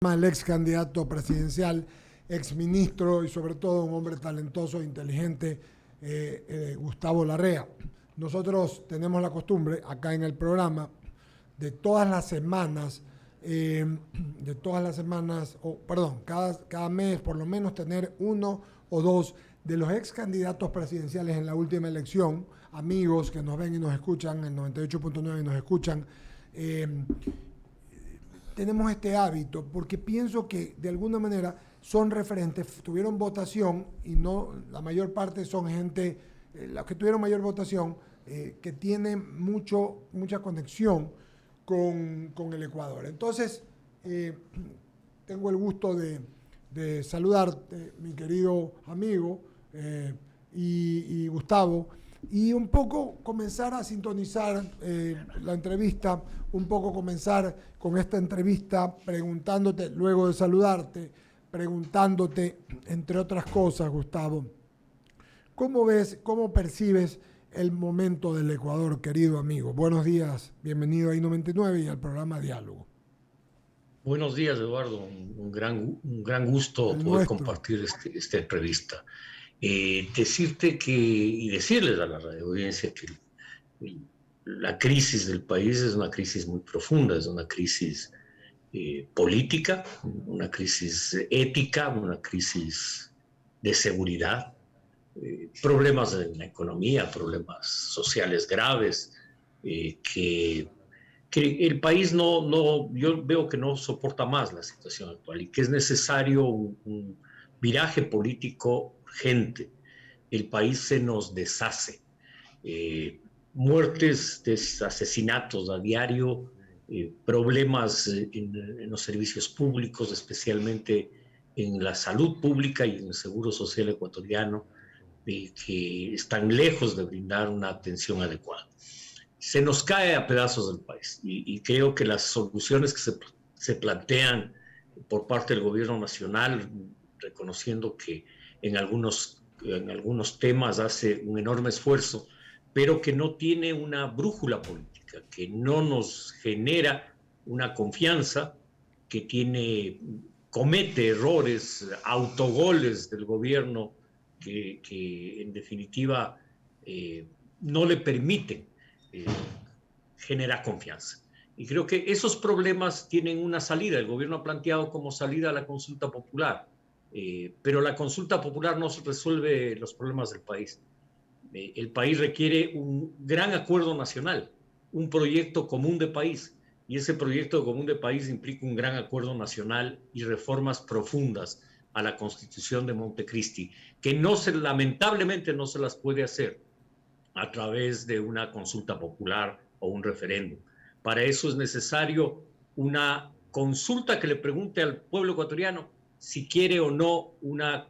El ex candidato presidencial, ex ministro y sobre todo un hombre talentoso e inteligente, Gustavo Larrea. Nosotros tenemos la costumbre acá en el programa de todas las semanas, cada mes por lo menos tener uno o dos de los ex candidatos presidenciales en la última elección, amigos que nos ven y nos escuchan, en 98.9 y nos escuchan. Tenemos este hábito porque pienso que de alguna manera son referentes, tuvieron votación y no, la mayor parte son gente, los que tuvieron mayor votación, que tienen mucha conexión con el Ecuador. Entonces, tengo el gusto de saludarte, mi querido amigo y Gustavo, y un poco comenzar a sintonizar la entrevista, un poco comenzar con esta entrevista preguntándote, luego de saludarte, preguntándote, entre otras cosas, Gustavo, ¿cómo ves, cómo percibes el momento del Ecuador, querido amigo? Buenos días, bienvenido a I99 y al programa Diálogo. Buenos días, Eduardo. Un gran gusto El poder nuestro. compartir esta entrevista. Decirte y decirles a la radio audiencia que la crisis del país es una crisis muy profunda, es una crisis política, una crisis ética, una crisis de seguridad, problemas en la economía, problemas sociales graves, que el país yo veo que no soporta más la situación actual y que es necesario un viraje político urgente. El país se nos deshace. Muertes, asesinatos a diario, problemas en los servicios públicos, especialmente en la salud pública y en el seguro social ecuatoriano, que están lejos de brindar una atención adecuada. Se nos cae a pedazos del país y creo que las soluciones que se plantean por parte del gobierno nacional, reconociendo que en algunos temas hace un enorme esfuerzo, pero que no tiene una brújula política, que no nos genera una confianza, comete errores, autogoles del gobierno que en definitiva no le permiten eh, genera confianza. Y creo que esos problemas tienen una salida. El gobierno ha planteado como salida la consulta popular, pero la consulta popular no resuelve los problemas del país. El país requiere un gran acuerdo nacional, un proyecto común de país, y ese proyecto común de país implica un gran acuerdo nacional y reformas profundas a la Constitución de Montecristi, que lamentablemente no se las puede hacer a través de una consulta popular o un referéndum. Para eso es necesario una consulta que le pregunte al pueblo ecuatoriano si quiere o no una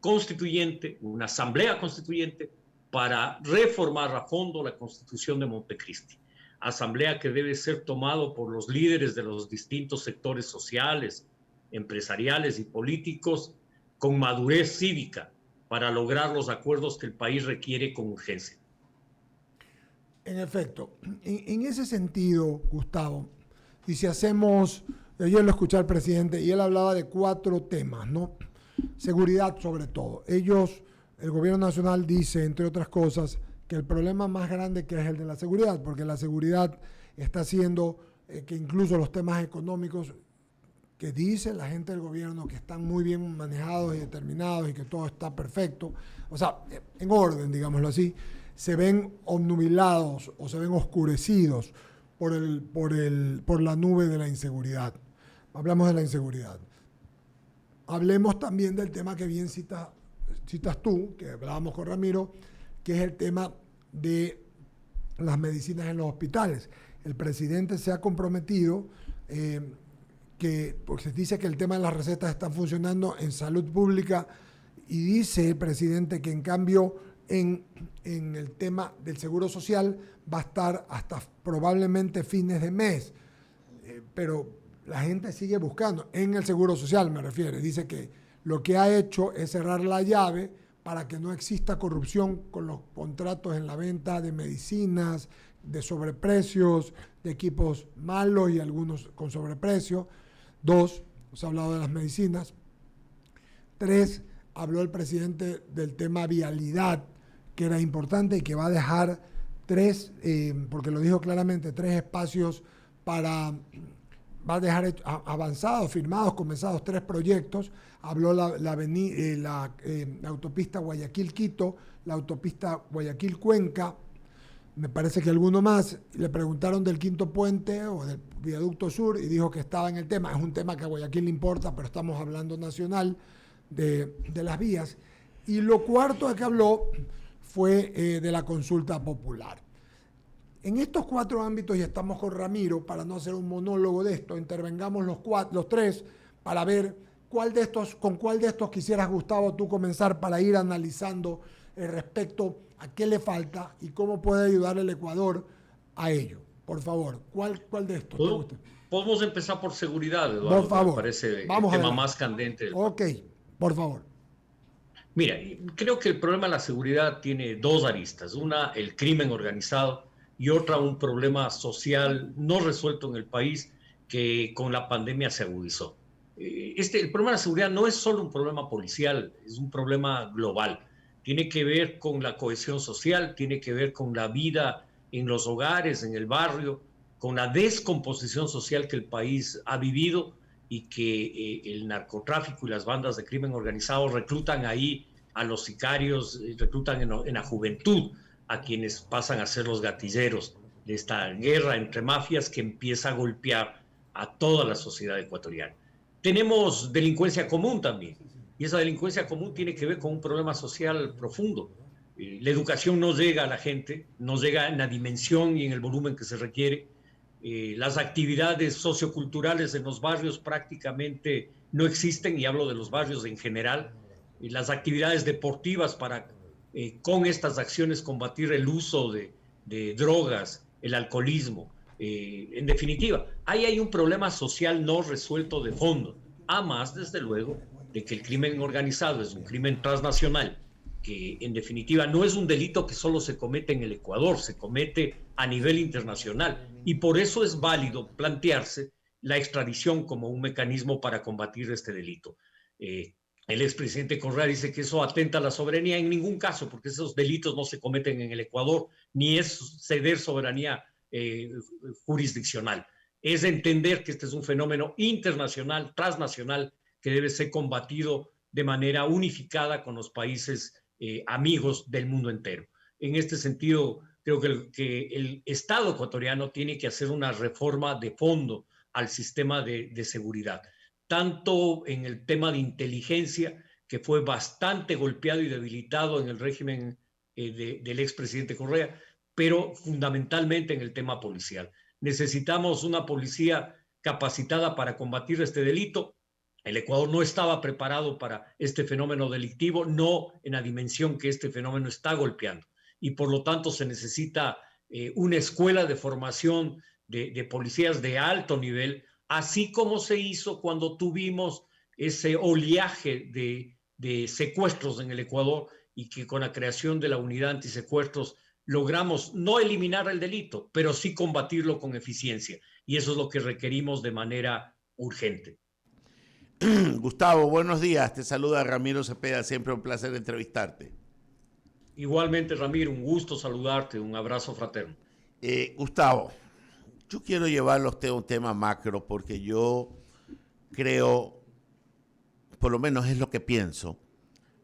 constituyente, una asamblea constituyente para reformar a fondo la Constitución de Montecristi. Asamblea que debe ser tomado por los líderes de los distintos sectores sociales, empresariales y políticos con madurez cívica para lograr los acuerdos que el país requiere con urgencia. En efecto, en ese sentido, Gustavo, y si hacemos, ayer lo escuché al presidente y él hablaba de 4 temas, ¿no? Seguridad sobre todo. El gobierno nacional dice, entre otras cosas, que el problema más grande que es el de la seguridad, porque la seguridad está haciendo que incluso los temas económicos que dice la gente del gobierno que están muy bien manejados y determinados y que todo está perfecto, o sea, en orden, digámoslo así, se ven obnubilados o se ven oscurecidos por la nube de la inseguridad. Hablamos de la inseguridad. Hablemos también del tema que bien citas tú, que hablábamos con Ramiro, que es el tema de las medicinas en los hospitales. El presidente se ha comprometido porque se dice que el tema de las recetas está funcionando en salud pública y dice el presidente que en cambio en el tema del seguro social va a estar hasta probablemente fines de mes, pero la gente sigue buscando, en el seguro social me refiero, dice que lo que ha hecho es cerrar la llave para que no exista corrupción con los contratos en la venta de medicinas, de sobreprecios, de equipos malos y algunos con sobreprecio. 2, Nos ha hablado de las medicinas. 3, habló el presidente del tema vialidad, que era importante y que va a dejar 3, porque lo dijo claramente, 3 espacios va a dejar avanzados, firmados, comenzados 3 proyectos. Habló la autopista Guayaquil-Quito, la autopista Guayaquil-Cuenca, me parece que alguno más. Le preguntaron del quinto puente o del viaducto sur y dijo que estaba en el tema. Es un tema que a Guayaquil le importa, pero estamos hablando nacional de las vías. Y lo cuarto de que habló fue de la consulta popular. En estos 4 ámbitos, y estamos con Ramiro, para no hacer un monólogo de esto, intervengamos los 3 para ver con cuál de estos quisieras, Gustavo, tú comenzar para ir analizando respecto a qué le falta y cómo puede ayudar el Ecuador a ello. Por favor, ¿cuál de estos te gusta? Podemos empezar por seguridad, Eduardo. Por favor. Me parece Vamos el tema más candente. Ok, por favor. Mira, creo que el problema de la seguridad tiene 2 aristas. Una, el crimen organizado, y otra, un problema social no resuelto en el país que con la pandemia se agudizó. El problema de la seguridad no es solo un problema policial, es un problema global. Tiene que ver con la cohesión social, tiene que ver con la vida en los hogares, en el barrio, con la descomposición social que el país ha vivido y que el narcotráfico y las bandas de crimen organizado reclutan ahí a los sicarios, reclutan en la juventud a quienes pasan a ser los gatilleros de esta guerra entre mafias que empieza a golpear a toda la sociedad ecuatoriana. Tenemos delincuencia común también, y esa delincuencia común tiene que ver con un problema social profundo. La educación no llega a la gente, no llega en la dimensión y en el volumen que se requiere. Las actividades socioculturales en los barrios prácticamente no existen, y hablo de los barrios en general. Las actividades deportivas para, con estas acciones, combatir el uso de drogas, el alcoholismo. En definitiva, ahí hay un problema social no resuelto de fondo, a más, desde luego, de que el crimen organizado es un crimen transnacional, que en definitiva no es un delito que solo se comete en el Ecuador, se comete a nivel internacional, y por eso es válido plantearse la extradición como un mecanismo para combatir este delito. El expresidente Correa dice que eso atenta a la soberanía. En ningún caso, porque esos delitos no se cometen en el Ecuador, ni es ceder soberanía jurisdiccional. Es entender que este es un fenómeno internacional, transnacional, que debe ser combatido de manera unificada con los países amigos del mundo entero. En este sentido, creo que el Estado ecuatoriano tiene que hacer una reforma de fondo al sistema de seguridad, tanto en el tema de inteligencia, que fue bastante golpeado y debilitado en el régimen del expresidente Correa, pero fundamentalmente en el tema policial. Necesitamos una policía capacitada para combatir este delito. El Ecuador no estaba preparado para este fenómeno delictivo, no en la dimensión que este fenómeno está golpeando. Y por lo tanto se necesita una escuela de formación de policías de alto nivel, así como se hizo cuando tuvimos ese oleaje de secuestros en el Ecuador, y que con la creación de la unidad antisecuestros logramos no eliminar el delito, pero sí combatirlo con eficiencia. Y eso es lo que requerimos de manera urgente. Gustavo, buenos días. Te saluda Ramiro Cepeda. Siempre un placer entrevistarte. Igualmente, Ramiro, un gusto saludarte. Un abrazo fraterno. Gustavo, yo quiero llevarlo a usted a un tema macro, porque yo creo, por lo menos es lo que pienso,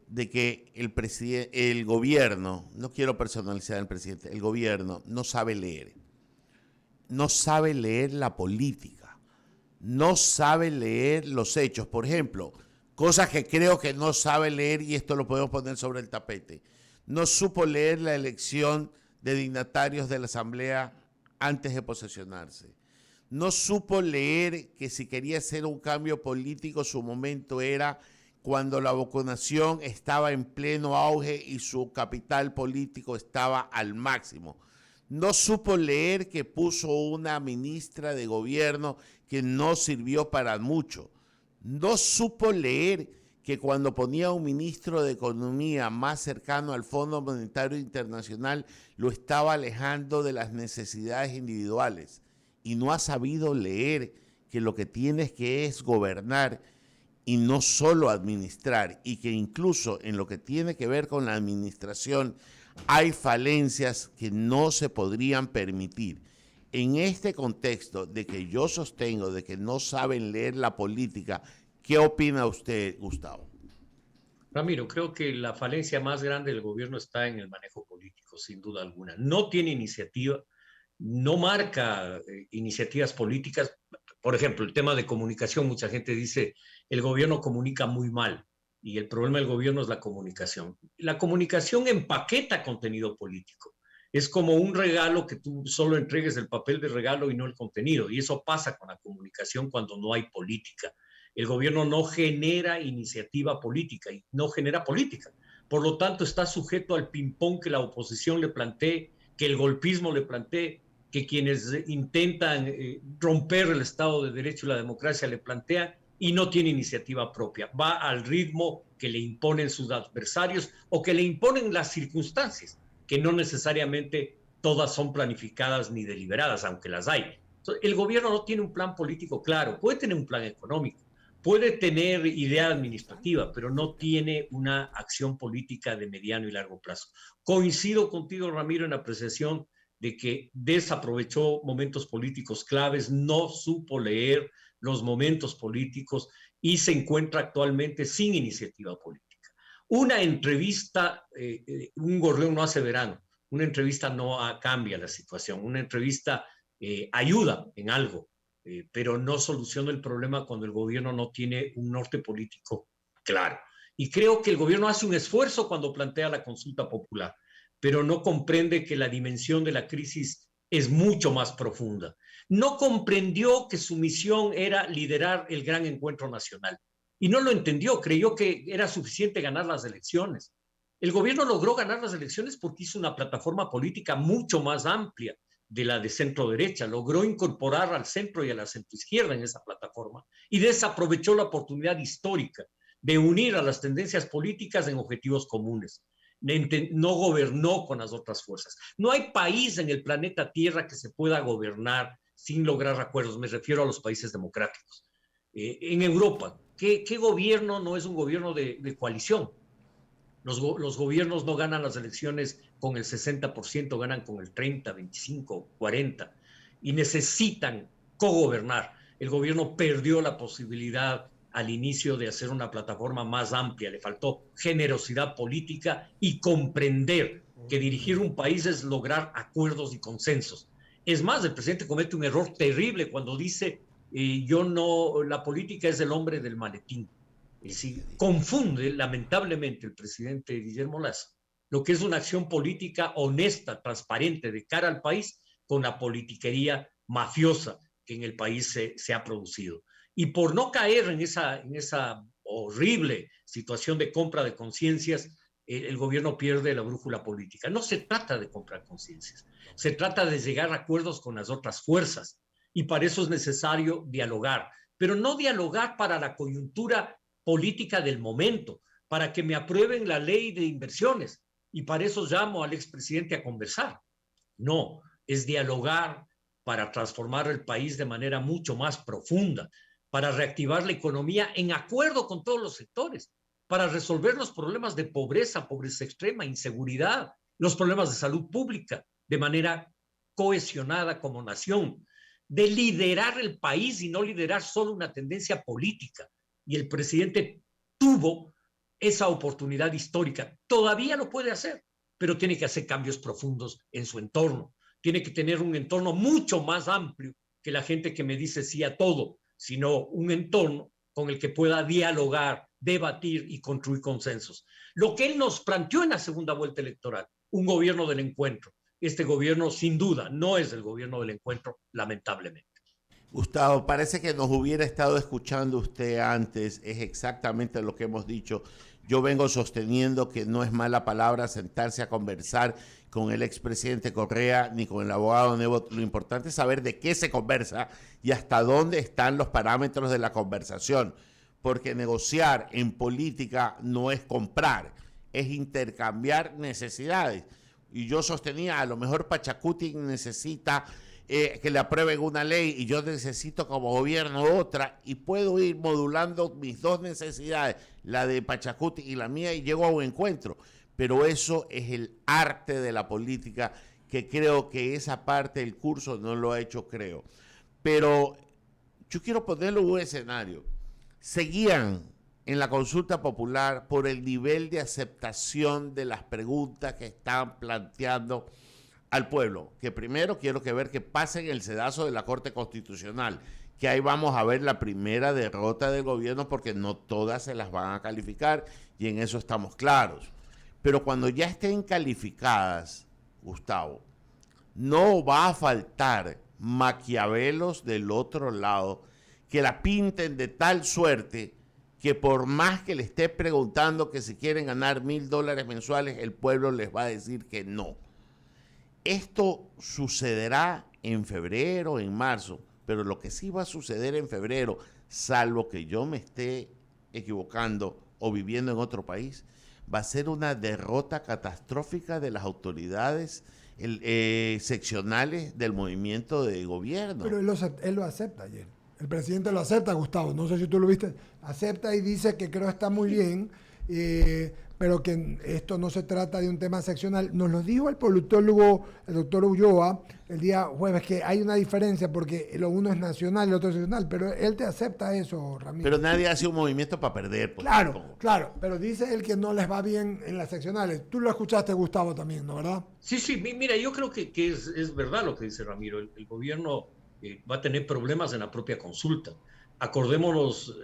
de que el gobierno, no quiero personalizar al presidente, el gobierno no sabe leer. No sabe leer la política. No sabe leer los hechos. Por ejemplo, cosas que creo que no sabe leer, y esto lo podemos poner sobre el tapete. No supo leer la elección de dignatarios de la Asamblea antes de posesionarse. No supo leer que si quería hacer un cambio político, su momento era cuando la vacunación estaba en pleno auge y su capital político estaba al máximo. No supo leer que puso una ministra de gobierno que no sirvió para mucho. No supo leer que cuando ponía un ministro de Economía más cercano al Fondo Monetario Internacional, lo estaba alejando de las necesidades individuales. Y no ha sabido leer que lo que tienes que es gobernar y no solo administrar, y que incluso en lo que tiene que ver con la administración hay falencias que no se podrían permitir. En este contexto de que yo sostengo de que no saben leer la política, ¿qué opina usted, Gustavo? Ramiro, creo que la falencia más grande del gobierno está en el manejo político, sin duda alguna. No tiene iniciativa, no marca iniciativas políticas. Por ejemplo, el tema de comunicación, mucha gente dice, el gobierno comunica muy mal y el problema del gobierno es la comunicación. La comunicación empaqueta contenido político. Es como un regalo que tú solo entregues el papel de regalo y no el contenido. Y eso pasa con la comunicación cuando no hay política. El gobierno no genera iniciativa política y no genera política. Por lo tanto, está sujeto al ping-pong que la oposición le plantee, que el golpismo le plantee, que quienes intentan romper el Estado de Derecho y la democracia le plantean, y no tiene iniciativa propia. Va al ritmo que le imponen sus adversarios o que le imponen las circunstancias, que no necesariamente todas son planificadas ni deliberadas, aunque las hay. Entonces, el gobierno no tiene un plan político claro, puede tener un plan económico, puede tener idea administrativa, pero no tiene una acción política de mediano y largo plazo. Coincido contigo, Ramiro, en la apreciación de que desaprovechó momentos políticos claves, no supo leer los momentos políticos y se encuentra actualmente sin iniciativa política. Una entrevista, un gorrión no hace verano, una entrevista no cambia la situación, una entrevista ayuda en algo, pero no soluciona el problema cuando el gobierno no tiene un norte político claro. Y creo que el gobierno hace un esfuerzo cuando plantea la consulta popular, pero no comprende que la dimensión de la crisis es mucho más profunda. No comprendió que su misión era liderar el gran encuentro nacional. Y no lo entendió, creyó que era suficiente ganar las elecciones. El gobierno logró ganar las elecciones porque hizo una plataforma política mucho más amplia de la de centro derecha, logró incorporar al centro y a la centroizquierda en esa plataforma y desaprovechó la oportunidad histórica de unir a las tendencias políticas en objetivos comunes. No gobernó con las otras fuerzas. No hay país en el planeta Tierra que se pueda gobernar sin lograr acuerdos. Me refiero a los países democráticos. En Europa, ¿qué gobierno no es un gobierno de coalición? Los gobiernos no ganan las elecciones con el 60%, ganan con el 30, 25, 40 y necesitan cogobernar. El gobierno perdió la posibilidad al inicio de hacer una plataforma más amplia, le faltó generosidad política y comprender que dirigir un país es lograr acuerdos y consensos. Es más, el presidente comete un error terrible cuando dice la política es el hombre del maletín. Es decir, confunde lamentablemente el presidente Guillermo Lasso lo que es una acción política honesta, transparente de cara al país con la politiquería mafiosa que en el país se ha producido. Y por no caer en esa horrible situación de compra de conciencias, el gobierno pierde la brújula política. No se trata de comprar conciencias, se trata de llegar a acuerdos con las otras fuerzas y para eso es necesario dialogar, pero no dialogar para la coyuntura política del momento, para que me aprueben la ley de inversiones y para eso llamo al expresidente a conversar. No, es dialogar para transformar el país de manera mucho más profunda, para reactivar la economía en acuerdo con todos los sectores, para resolver los problemas de pobreza, pobreza extrema, inseguridad, los problemas de salud pública de manera cohesionada como nación, de liderar el país y no liderar solo una tendencia política. Y el presidente tuvo esa oportunidad histórica. Todavía lo puede hacer, pero tiene que hacer cambios profundos en su entorno. Tiene que tener un entorno mucho más amplio que la gente que me dice sí a todo, sino un entorno con el que pueda dialogar, debatir y construir consensos. Lo que él nos planteó en la segunda vuelta electoral, un gobierno del encuentro. Este gobierno, sin duda, no es el gobierno del encuentro, lamentablemente. Gustavo, parece que nos hubiera estado escuchando usted antes, es exactamente lo que hemos dicho. Yo vengo sosteniendo que no es mala palabra sentarse a conversar con el expresidente Correa ni con el abogado Nebo. Lo importante es saber de qué se conversa y hasta dónde están los parámetros de la conversación, porque negociar en política no es comprar, es intercambiar necesidades. Y yo sostenía, a lo mejor Pachacuti necesita que le aprueben una ley y yo necesito como gobierno otra y puedo ir modulando mis dos necesidades, la de Pachacuti y la mía, y llego a un encuentro. Pero eso es el arte de la política, que creo que esa parte del curso no lo ha hecho, creo. Pero yo quiero ponerlo en un escenario. Seguían en la consulta popular por el nivel de aceptación de las preguntas que están planteando al pueblo, que primero quiero ver que pasen el sedazo de la Corte Constitucional, que ahí vamos a ver la primera derrota del gobierno, porque no todas se las van a calificar, y en eso estamos claros. Pero cuando ya estén calificadas, Gustavo, no va a faltar maquiavelos del otro lado que la pinten de tal suerte que por más que le esté preguntando que si quieren ganar $1,000 mensuales, el pueblo les va a decir que no. Esto sucederá en febrero, en marzo, pero lo que sí va a suceder en febrero, salvo que yo me esté equivocando o viviendo en otro país, va a ser una derrota catastrófica de las autoridades seccionales del movimiento de gobierno. Pero él lo acepta ayer. El presidente lo acepta, Gustavo. No sé si tú lo viste. Acepta y dice que creo está muy bien, pero que esto no se trata de un tema seccional. Nos lo dijo el politólogo, el doctor Ulloa, el día jueves, que hay una diferencia porque lo uno es nacional y lo otro es seccional, pero él te acepta eso, Ramiro. Pero nadie hace un movimiento para perder. Pues, claro, tampoco. claro, pero dice él que no les va bien en las seccionales. Tú lo escuchaste, Gustavo, también, ¿no, verdad? Sí, mira, yo creo que es verdad lo que dice Ramiro. El gobierno va a tener problemas en la propia consulta. Acordémonos,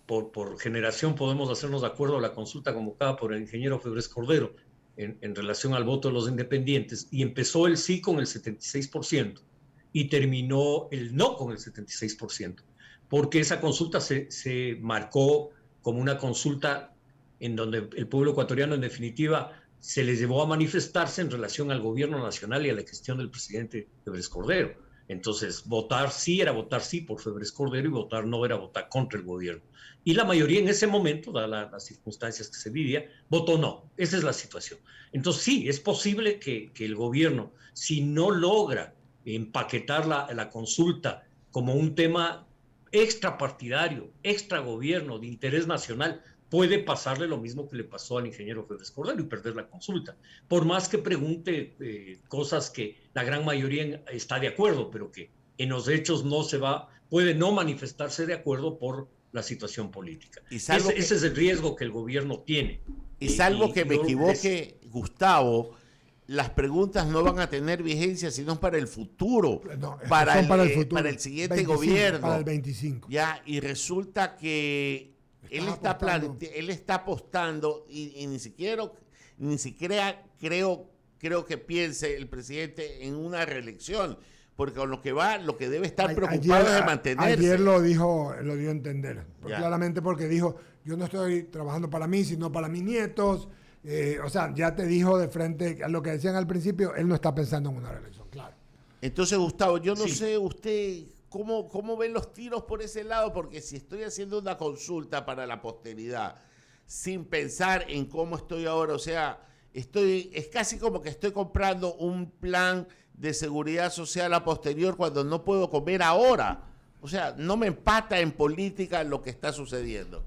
por generación podemos hacernos de acuerdo a la consulta convocada por el ingeniero Febres Cordero en relación al voto de los independientes, y empezó el sí con el 76% y terminó el no con el 76%, porque esa consulta se marcó como una consulta en donde el pueblo ecuatoriano en definitiva se les llevó a manifestarse en relación al gobierno nacional y a la gestión del presidente Febres Cordero. Entonces, votar sí era votar sí por Febres Cordero y votar no era votar contra el gobierno. Y la mayoría en ese momento, dadas las circunstancias que se vivía, votó no. Esa es la situación. Entonces, sí, es posible que el gobierno, si no logra empaquetar la consulta como un tema extrapartidario, extragobierno, de interés nacional, puede pasarle lo mismo que le pasó al ingeniero Febres Cordero y perder la consulta. Por más que pregunte cosas que la gran mayoría está de acuerdo, pero que en los hechos puede no manifestarse de acuerdo por la situación política. Ese es el riesgo que el gobierno tiene. Y salvo que me equivoque, Gustavo, las preguntas no van a tener vigencia sino para el futuro, no, para el futuro. Para el siguiente 25, gobierno. Para el 25. Ya, y resulta que él está apostando y ni siquiera creo que piense el presidente en una reelección, porque con lo que debe estar preocupado es de mantenerse. Ayer lo dio a entender, claramente, porque dijo, yo no estoy trabajando para mí, sino para mis nietos. O sea, ya te dijo de frente a lo que decían al principio, él no está pensando en una reelección, claro. Entonces, Gustavo, yo no sé usted cómo ven los tiros por ese lado, porque si estoy haciendo una consulta para la posteridad sin pensar en cómo estoy ahora, o sea, es casi como que estoy comprando un plan de seguridad social a posterior cuando no puedo comer ahora. O sea, no me empata en política lo que está sucediendo.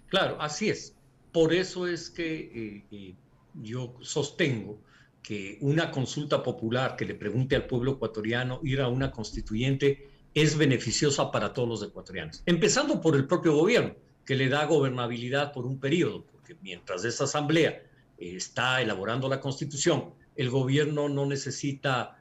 Claro, así es. Por eso es que yo sostengo que una consulta popular que le pregunte al pueblo ecuatoriano ir a una constituyente es beneficiosa para todos los ecuatorianos. Empezando por el propio gobierno, que le da gobernabilidad por un periodo, porque mientras esa asamblea está elaborando la constitución, el gobierno no necesita,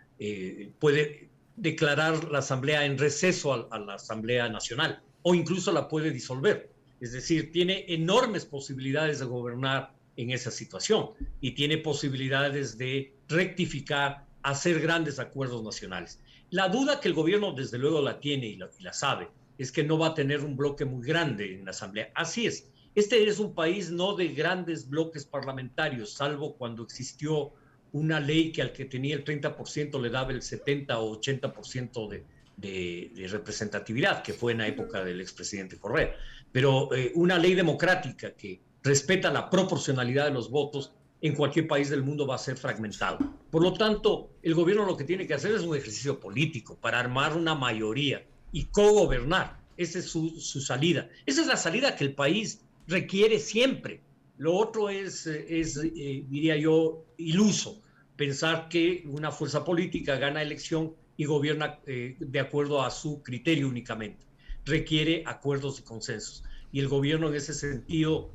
puede declarar la asamblea en receso a la Asamblea Nacional, o incluso la puede disolver. Es decir, tiene enormes posibilidades de gobernar en esa situación y tiene posibilidades de rectificar, hacer grandes acuerdos nacionales. La duda que el gobierno desde luego la tiene y la sabe es que no va a tener un bloque muy grande en la Asamblea. Así es, este es un país no de grandes bloques parlamentarios, salvo cuando existió una ley que al que tenía el 30% le daba el 70 o 80% de representatividad, que fue en la época del expresidente Correa. Pero una ley democrática que respeta la proporcionalidad de los votos en cualquier país del mundo va a ser fragmentado. Por lo tanto, el gobierno lo que tiene que hacer es un ejercicio político para armar una mayoría y cogobernar. Esa es su salida. Esa es la salida que el país requiere siempre. Lo otro es diría yo, iluso, pensar que una fuerza política gana elección y gobierna de acuerdo a su criterio únicamente. Requiere acuerdos y consensos. Y el gobierno en ese sentido,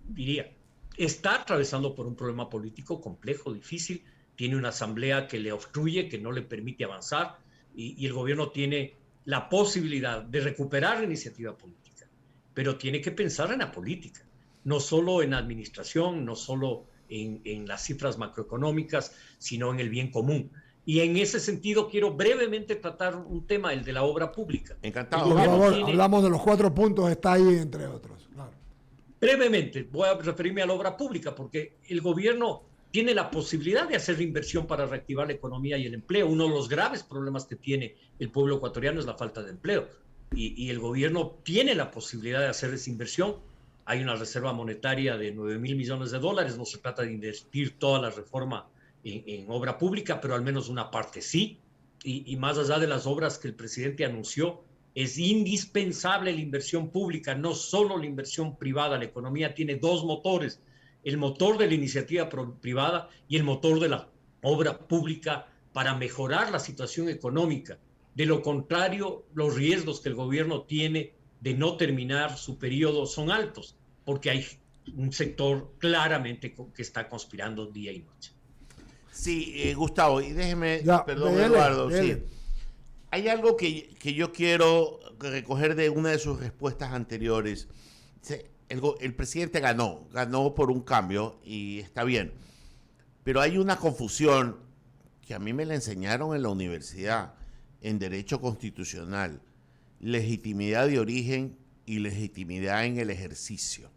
diría, está atravesando por un problema político complejo, difícil, tiene una asamblea que le obstruye, que no le permite avanzar, y el gobierno tiene la posibilidad de recuperar la iniciativa política, pero tiene que pensar en la política, no solo en administración, no solo en las cifras macroeconómicas, sino en el bien común. Y en ese sentido quiero brevemente tratar un tema, el de la obra pública. Encantado. Por favor, hablamos de los 4 puntos, está ahí entre otros. Claro. Brevemente, voy a referirme a la obra pública porque el gobierno tiene la posibilidad de hacer inversión para reactivar la economía y el empleo. Uno de los graves problemas que tiene el pueblo ecuatoriano es la falta de empleo. Y el gobierno tiene la posibilidad de hacer esa inversión. Hay una reserva monetaria de 9.000 millones de dólares. No se trata de invertir toda la reforma en obra pública, pero al menos una parte sí. Y más allá de las obras que el presidente anunció, es indispensable la inversión pública, no solo la inversión privada. La economía tiene 2 motores, el motor de la iniciativa privada y el motor de la obra pública para mejorar la situación económica. De lo contrario, los riesgos que el gobierno tiene de no terminar su periodo son altos, porque hay un sector claramente que está conspirando día y noche. Sí, Gustavo, y déjeme, perdón, dele, Eduardo, dele. sí. Hay algo que yo quiero recoger de una de sus respuestas anteriores. El presidente ganó por un cambio y está bien. Pero hay una confusión que a mí me la enseñaron en la universidad, en Derecho Constitucional. Legitimidad de origen y legitimidad en el ejercicio.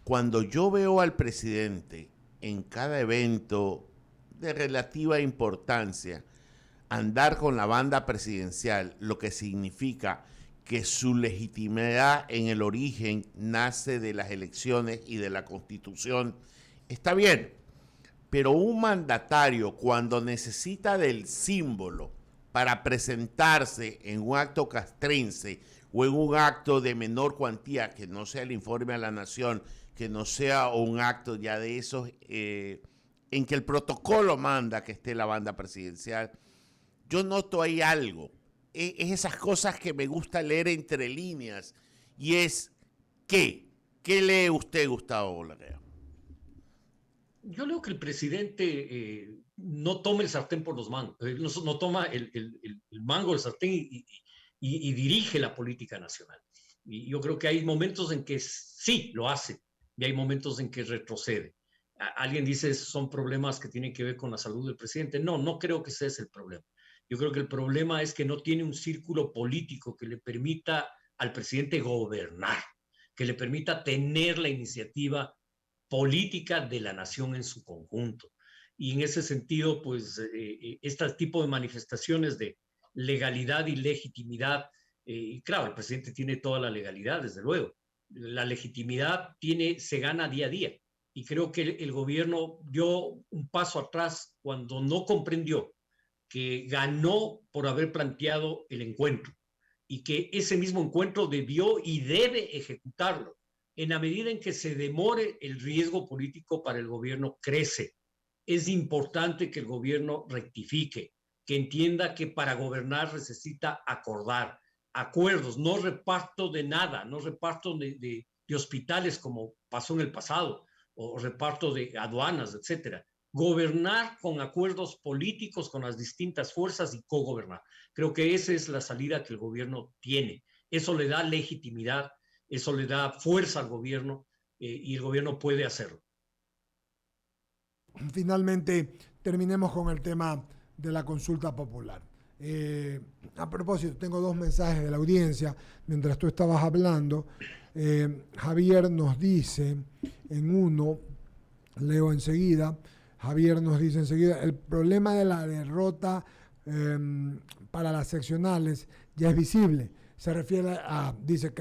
Cuando yo veo al presidente en cada evento de relativa importancia andar con la banda presidencial, lo que significa que su legitimidad en el origen nace de las elecciones y de la Constitución, está bien. Pero un mandatario, cuando necesita del símbolo para presentarse en un acto castrense o en un acto de menor cuantía, que no sea el informe a la nación, que no sea un acto ya de esos en que el protocolo manda que esté la banda presidencial, yo noto ahí algo. Es esas cosas que me gusta leer entre líneas. Y es, ¿qué lee usted, Gustavo Bolaño? Yo leo que el presidente no toma el sartén por los mangos, no toma el mango del sartén y dirige la política nacional. Y yo creo que hay momentos en que sí lo hace y hay momentos en que retrocede. Alguien dice son problemas que tienen que ver con la salud del presidente. No creo que ese es el problema. Yo creo que el problema es que no tiene un círculo político que le permita al presidente gobernar, que le permita tener la iniciativa política de la nación en su conjunto. Y en ese sentido, pues, este tipo de manifestaciones de legalidad y legitimidad, y claro, el presidente tiene toda la legalidad, desde luego. La legitimidad se gana día a día. Y creo que el gobierno dio un paso atrás cuando no comprendió que ganó por haber planteado el encuentro y que ese mismo encuentro debió y debe ejecutarlo. En la medida en que se demore, el riesgo político para el gobierno crece. Es importante que el gobierno rectifique, que entienda que para gobernar necesita acordar, acuerdos, no reparto de nada, no reparto de hospitales como pasó en el pasado, o reparto de aduanas, etcétera. Gobernar con acuerdos políticos con las distintas fuerzas y cogobernar. Creo que esa es la salida que el gobierno tiene. Eso le da legitimidad, eso le da fuerza al gobierno y el gobierno puede hacerlo. Finalmente, terminemos con el tema de la consulta popular. A propósito, tengo 2 mensajes de la audiencia mientras tú estabas hablando. Javier nos dice en uno, leo enseguida, Javier nos dice enseguida, el problema de la derrota para las seccionales ya es visible. se refiere a, dice,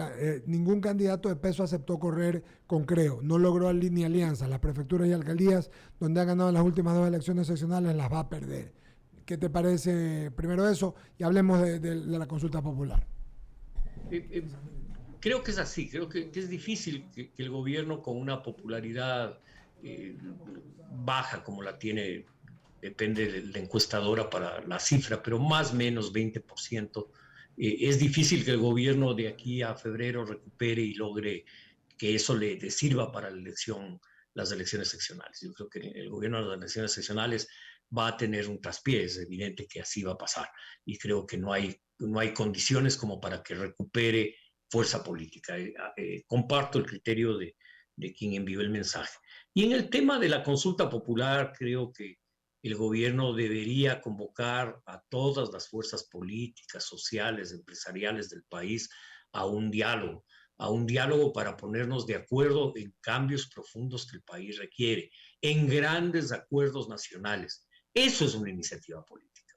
ningún candidato de peso aceptó correr con Creo, no logró ni alianzas, las prefecturas y alcaldías donde ha ganado en las últimas 2 elecciones seccionales las va a perder. ¿Qué te parece primero eso? Y hablemos de la consulta popular. Creo que es así, creo que es difícil que el gobierno con una popularidad baja como la tiene, depende de la encuestadora para la cifra, pero más o menos 20%, es difícil que el gobierno de aquí a febrero recupere y logre que eso le sirva para las elecciones seccionales. Yo creo que el gobierno de las elecciones seccionales va a tener un traspié, es evidente que así va a pasar, y creo que no hay condiciones como para que recupere fuerza política. Comparto el criterio de quien envió el mensaje. Y en el tema de la consulta popular, creo que el gobierno debería convocar a todas las fuerzas políticas, sociales, empresariales del país a un diálogo para ponernos de acuerdo en cambios profundos que el país requiere, en grandes acuerdos nacionales. Eso es una iniciativa política,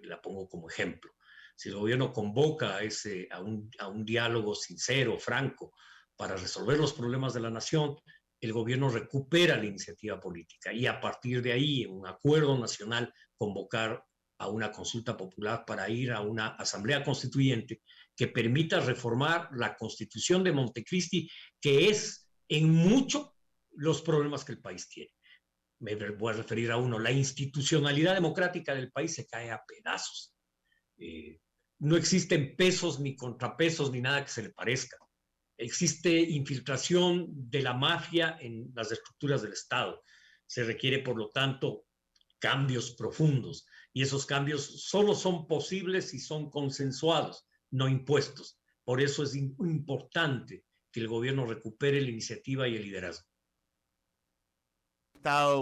la pongo como ejemplo. Si el gobierno convoca a un diálogo sincero, franco, para resolver los problemas de la nación, el gobierno recupera la iniciativa política y a partir de ahí, en un acuerdo nacional, convocar a una consulta popular para ir a una asamblea constituyente que permita reformar la Constitución de Montecristi, que es en mucho los problemas que el país tiene. Me voy a referir a uno, la institucionalidad democrática del país se cae a pedazos. No existen pesos ni contrapesos ni nada que se le parezca. Existe infiltración de la mafia en las estructuras del Estado. Se requiere, por lo tanto, cambios profundos. Y esos cambios solo son posibles si son consensuados, no impuestos. Por eso es importante que el gobierno recupere la iniciativa y el liderazgo.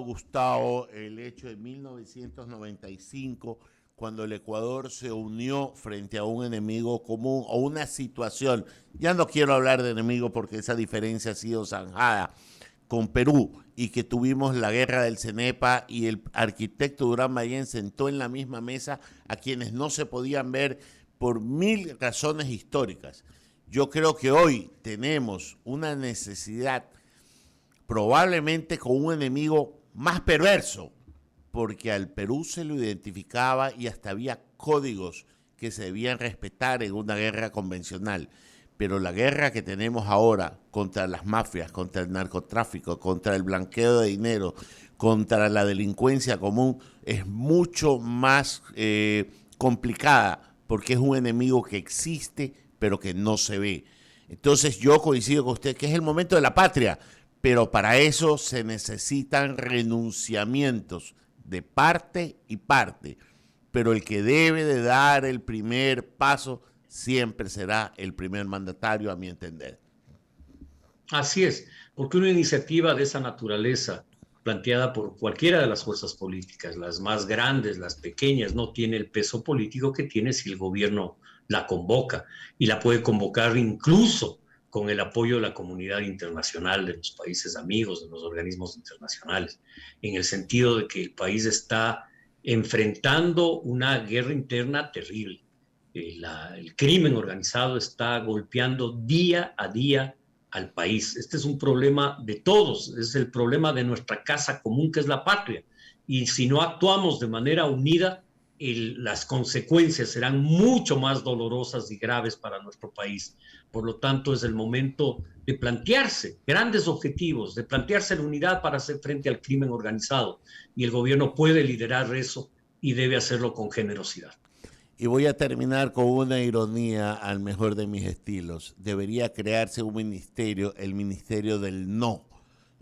Gustavo, el hecho de 1995, cuando el Ecuador se unió frente a un enemigo común o una situación, ya no quiero hablar de enemigo porque esa diferencia ha sido zanjada, con Perú, y que tuvimos la guerra del Cenepa y el arquitecto Durán Ballén sentó en la misma mesa a quienes no se podían ver por 1000 razones históricas. Yo creo que hoy tenemos una necesidad probablemente con un enemigo más perverso, porque al Perú se lo identificaba y hasta había códigos que se debían respetar en una guerra convencional. Pero la guerra que tenemos ahora contra las mafias, contra el narcotráfico, contra el blanqueo de dinero, contra la delincuencia común, es mucho más complicada, porque es un enemigo que existe, pero que no se ve. Entonces yo coincido con usted que es el momento de la patria, pero para eso se necesitan renunciamientos de parte y parte, pero el que debe de dar el primer paso siempre será el primer mandatario, a mi entender. Así es, porque una iniciativa de esa naturaleza, planteada por cualquiera de las fuerzas políticas, las más grandes, las pequeñas, no tiene el peso político que tiene si el gobierno la convoca, y la puede convocar incluso con el apoyo de la comunidad internacional, de los países amigos, de los organismos internacionales, en el sentido de que el país está enfrentando una guerra interna terrible. El crimen organizado está golpeando día a día al país. Este es un problema de todos, es el problema de nuestra casa común, que es la patria. Y si no actuamos de manera unida, las consecuencias serán mucho más dolorosas y graves para nuestro país. Por lo tanto, es el momento de plantearse grandes objetivos, de plantearse la unidad para hacer frente al crimen organizado. Y el gobierno puede liderar eso y debe hacerlo con generosidad. Y voy a terminar con una ironía al mejor de mis estilos. Debería crearse un ministerio, el ministerio del no,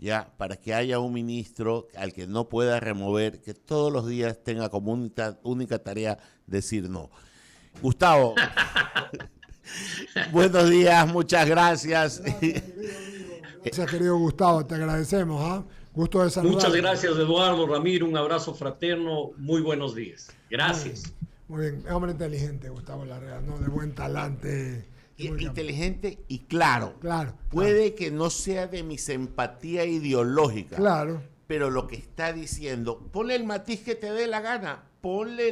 ya, para que haya un ministro al que no pueda remover, que todos los días tenga como única tarea decir no. Gustavo, buenos días, muchas gracias. Gracias, querido Gustavo, te agradecemos. Gusto de saludarte. Muchas gracias, Eduardo, Ramiro, un abrazo fraterno, muy buenos días. Gracias. Muy bien, es hombre inteligente, Gustavo Larrea, ¿no? De buen talante. Inteligente y claro. Claro. Puede que no sea de mi simpatía ideológica. Claro. Pero lo que está diciendo, ponle el matiz que te dé la gana, ponle